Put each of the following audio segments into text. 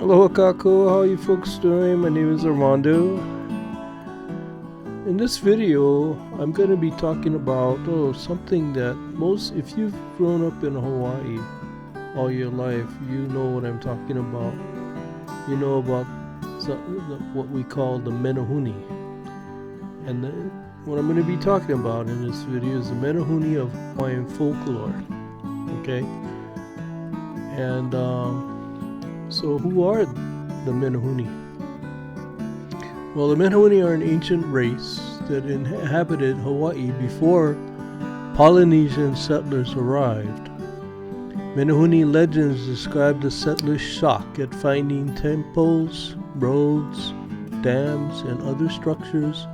Aloha kako, how are you folks doing? My name is Armando. In this video, I'm going to be talking about something that if you've grown up in Hawaii all your life, you know what I'm talking about. You know about what we call the Menehune. And what I'm going to be talking about in this video is the Menehune of Hawaiian Folklore. Okay? And so who are the Menehune? Well, the Menehune are an ancient race that inhabited Hawaii before Polynesian settlers arrived. Menehune legends describe the settlers' shock at finding temples, roads, dams, and other structures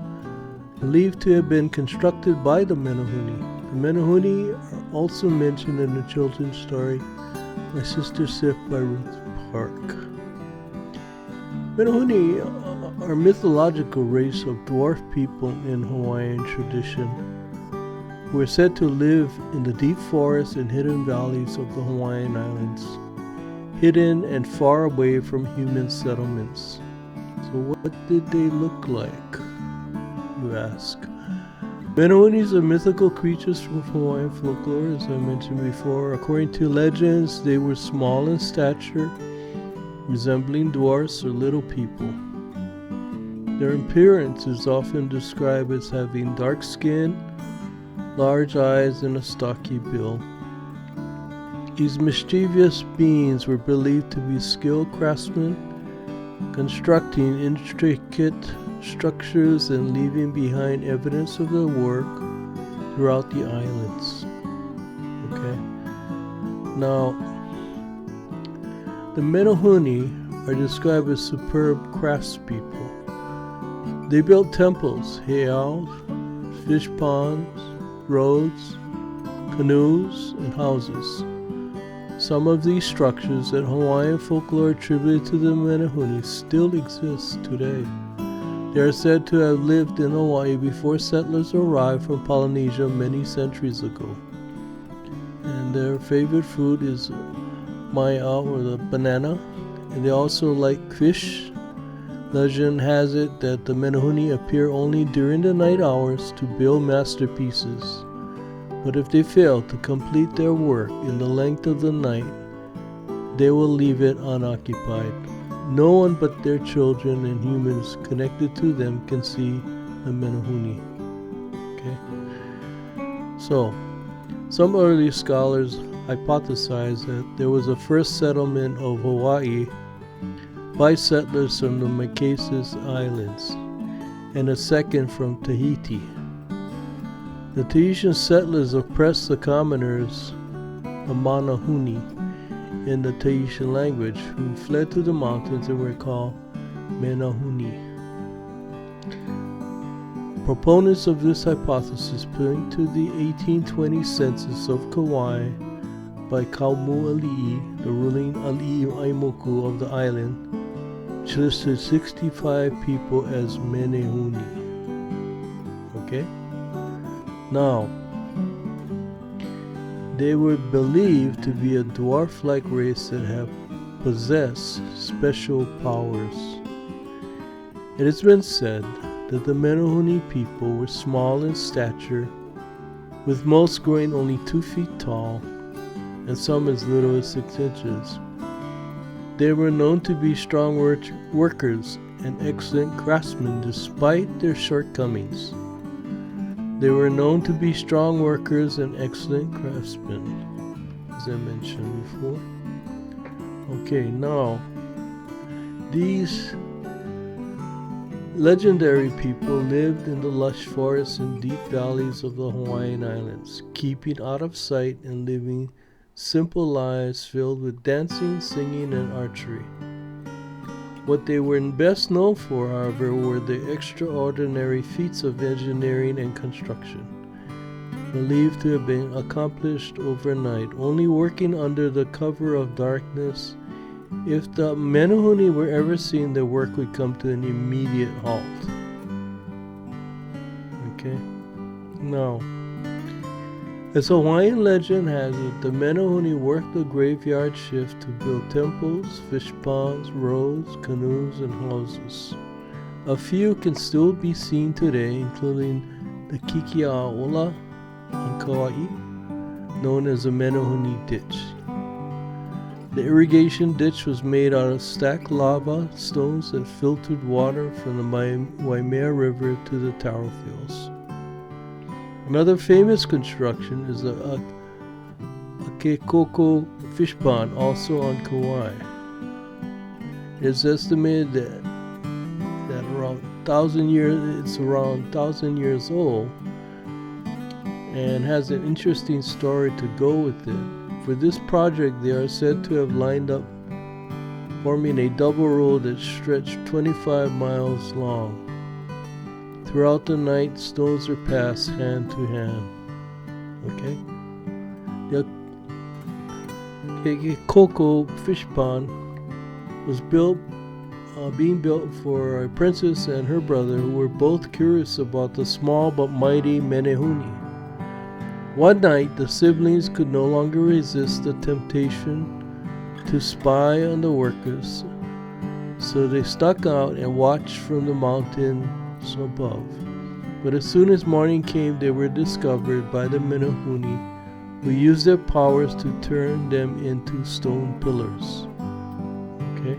believed to have been constructed by the Menehune. The Menehune are also mentioned in the children's story My Sister Sif by Ruth Park. Menehune are a mythological race of dwarf people in Hawaiian tradition who are said to live in the deep forests and hidden valleys of the Hawaiian Islands, hidden and far away from human settlements. So what did they look like, you ask? Menehunes are mythical creatures from Hawaiian folklore, as I mentioned before. According to legends, they were small in stature, resembling dwarfs or little people. Their appearance is often described as having dark skin, large eyes, and a stocky bill. These mischievous beings were believed to be skilled craftsmen, constructing intricate structures and leaving behind evidence of their work throughout the islands. Okay. Now, the Menehune are described as superb craftspeople. They built temples, heiaus, fish ponds, roads, canoes, and houses. Some of these structures that Hawaiian folklore attributed to the Menehune still exist today. They are said to have lived in Hawaii before settlers arrived from Polynesia many centuries ago. And their favorite food is maya, or the banana, and they also like fish. Legend has it that the Menehune appear only during the night hours to build masterpieces, but if they fail to complete their work in the length of the night, they will leave it unoccupied. No one but their children and humans connected to them can see the Menehune. Okay? So, some early scholars hypothesize that there was a first settlement of Hawaii by settlers from the Marquesas Islands and a second from Tahiti. The Tahitian settlers oppressed the commoners, the Menehune, in the Tahitian language, who fled to the mountains and were called Menehune. Proponents of this hypothesis point to the 1820 census of Kauai by Kaumu the ruling Ali'i Aimoku of the island, which listed 65 people as Menehune. Okay? Now, they were believed to be a dwarf-like race that have possessed special powers. It has been said that the Menehune people were small in stature, with most growing only 2 feet tall, and some as little as 6 inches. They were known to be strong workers and excellent craftsmen despite their shortcomings. They were known to be strong workers and excellent craftsmen, as I mentioned before. Okay, now, these legendary people lived in the lush forests and deep valleys of the Hawaiian Islands, keeping out of sight and living simple lives filled with dancing, singing, and archery. What they were best known for, however, were the extraordinary feats of engineering and construction, believed to have been accomplished overnight, only working under the cover of darkness. If the Menehune were ever seen, their work would come to an immediate halt. Okay? Now, As Hawaiian legend has it, the Menehune worked the graveyard shift to build temples, fish ponds, roads, canoes, and houses. A few can still be seen today, including the Kikiaola on Kauai, known as the Menehune Ditch. The irrigation ditch was made out of stacked lava stones that filtered water from the Waimea River to the taro fields. Another famous construction is the Akekoko fish pond, also on Kauai. It is estimated that around 1,000 years, it's around 1,000 years old, and has an interesting story to go with it. For this project, they are said to have lined up, forming a double road that stretched 25 miles long. Throughout the night, stones are passed hand to hand. Okay? The Kekoko fish pond was being built for a princess and her brother, who were both curious about the small but mighty Menehune. One night, the siblings could no longer resist the temptation to spy on the workers, so they stuck out and watched from the mountains above. But as soon as morning came, they were discovered by the Menehune, who used their powers to turn them into stone pillars. Okay?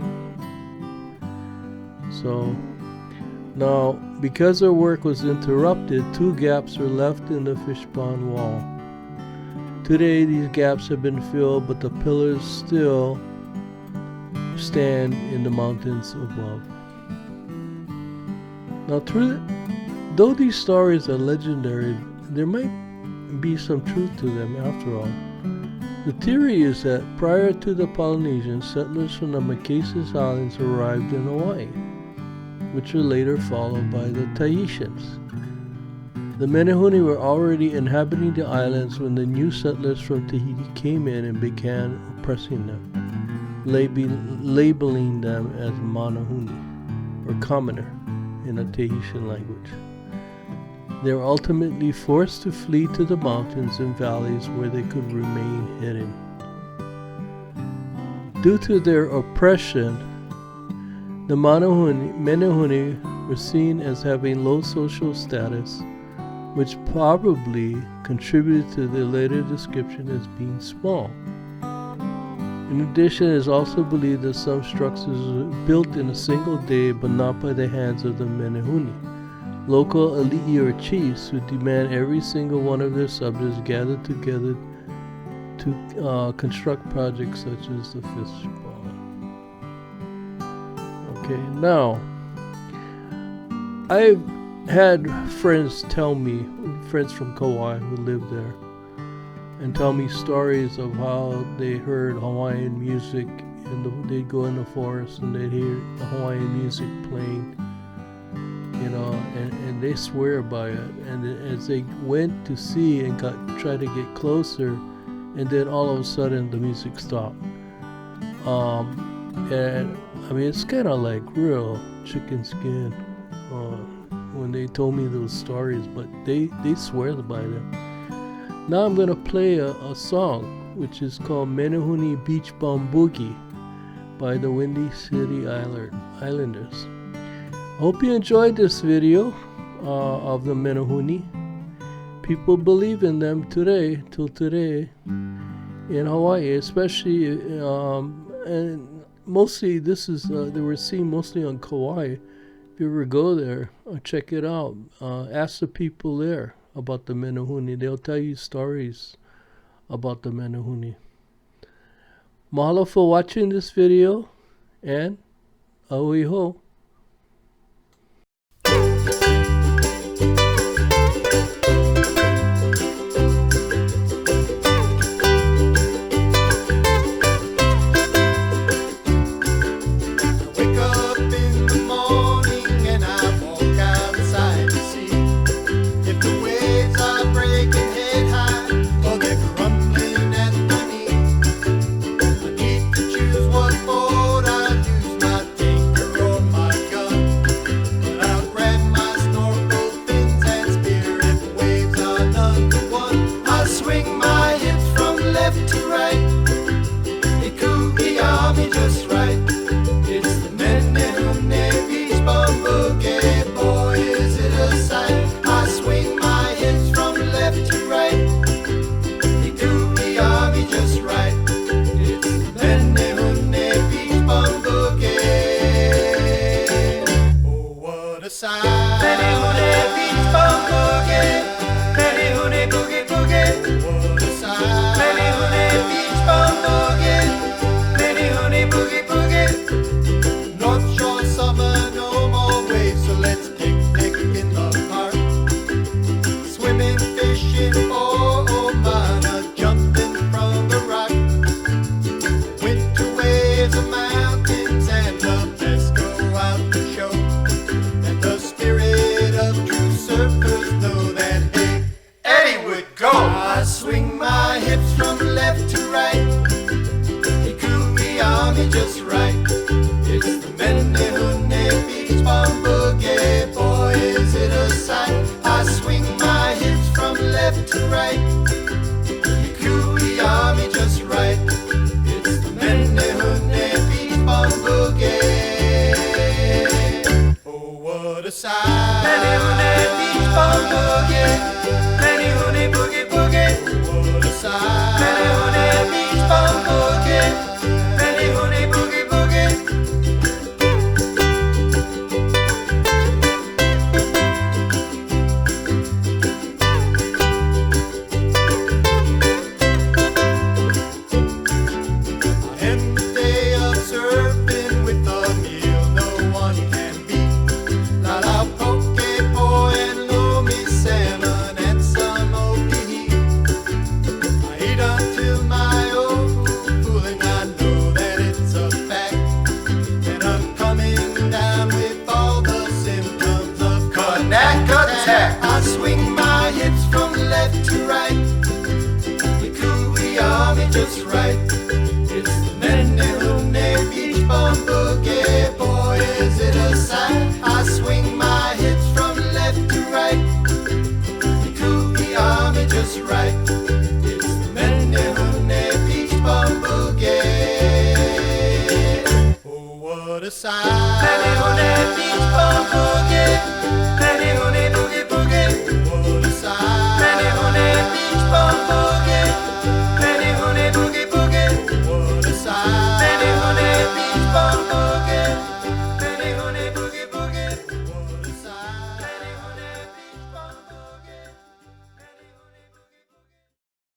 So, now, because their work was interrupted, 2 gaps were left in the fish pond wall. Today, these gaps have been filled, but the pillars still stand in the mountains above. Now, though these stories are legendary, there might be some truth to them after all. The theory is that prior to the Polynesians, settlers from the Marquesas Islands arrived in Hawaii, which were later followed by the Tahitians. The Menehune were already inhabiting the islands when the new settlers from Tahiti came in and began oppressing them, labeling them as Manahune, or commoner, in the Tahitian language. They were ultimately forced to flee to the mountains and valleys where they could remain hidden. Due to their oppression, the Menehune were seen as having low social status, which probably contributed to their later description as being small. In addition, it is also believed that some structures were built in a single day, but not by the hands of the Menehune. Local ali'i, or chiefs, who demand every single one of their subjects gathered together to construct projects such as the fish pond. Okay, now, I've had friends from Kauai who lived there, and tell me stories of how they heard Hawaiian music, and they'd go in the forest and they'd hear the Hawaiian music playing, and they swear by it. And as they went to see and tried to get closer, and then all of a sudden the music stopped. And I mean, it's kind of like real chicken skin when they told me those stories, but they swear by them. Now I'm going to play a song which is called Menehune Beach Bum Boogie by the Windy City Islanders. I hope you enjoyed this video of the Menehune. People believe in them till today in Hawaii, especially, and mostly this is, they were seen mostly on Kauai. If you ever go there, check it out. Ask the people there about the Menehune. They'll tell you stories about the Menehune. Mahalo for watching this video, and ahui ho. What boat I use my tinker or my side.